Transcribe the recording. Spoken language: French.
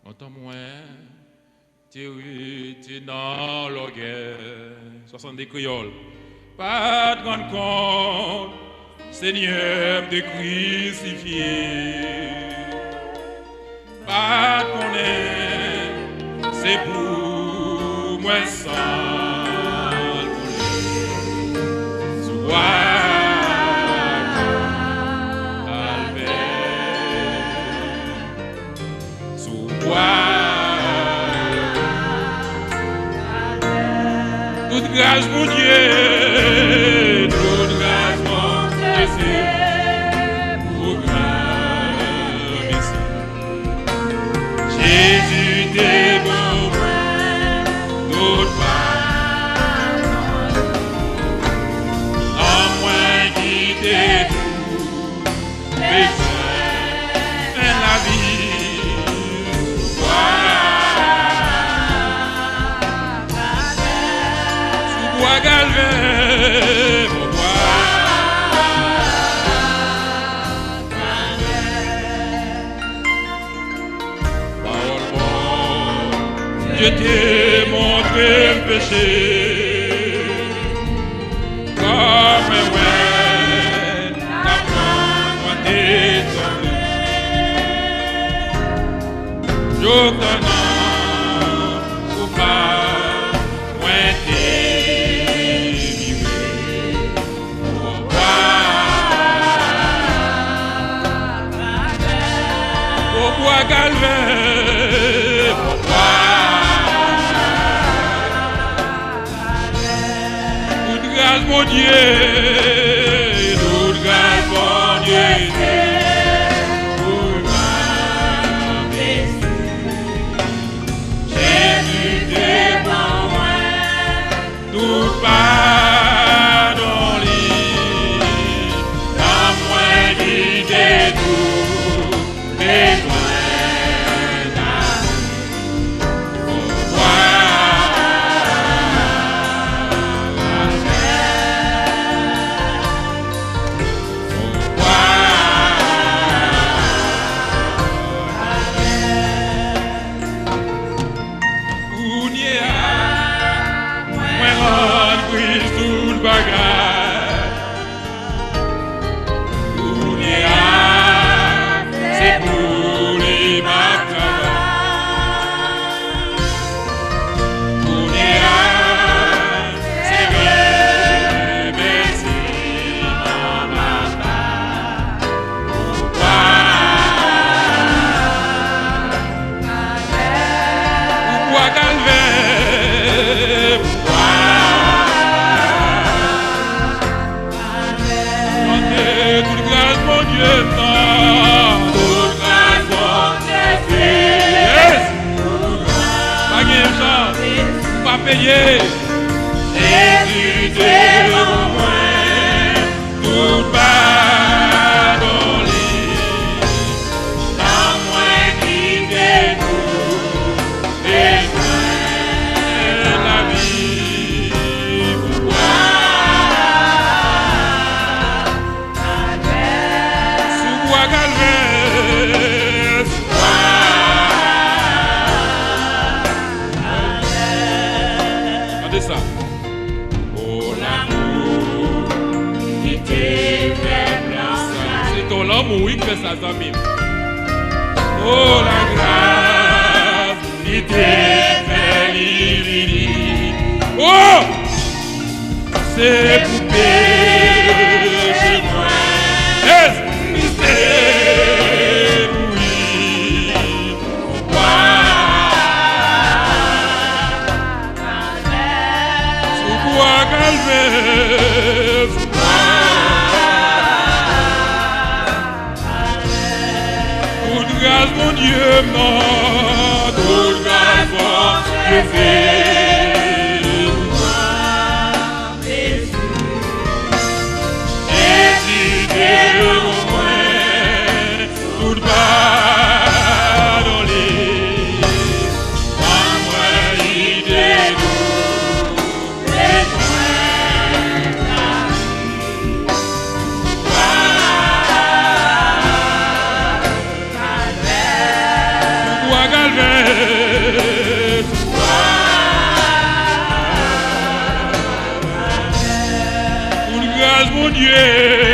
Entends-moi, t'es dans l'orgueil. 60 créoles. Pas de grande compte, Seigneur de crucifié. Pas de connaître, c'est pour moi sans sois toute grâce mon Dieu, toute grâce mon Dieu, c'est pour grand Messie. Jésus t'es bon, toute part, en moi qui t'es tout, péché, la vie. Galvez, mon roi. Parole bon, Dieu t'ai montré le péché. Comme un oued, la main t'est tombée. Je t'en ou pas. Galvez, toute grâce mon Dieu, toute grâce mon Dieu, pour grand Messie. Jésus t'es pour moi, tout pardon lit, à moi qui t'es tout besoin. Payé. Jésus t'es pour moi, tout pardonné. Dans moi qui t'es tout, besoin de la vie. Pourquoi sous quoi Calvaire, ça. Oh l'amour qui t'est fait placer. C'est ton amour qui fait ça, Zamim. Oh la grâce qui t'est fait livrer. Oh, c'est pour pécher moi. Yes, mystère, oui. Pourquoi? Galvez, toute grâce mon Dieu, non, toute grâce mon Dieu fait. Jésus t'es pour moi, toute pardonné. En moi il est tout. Galvez. mon Dieu,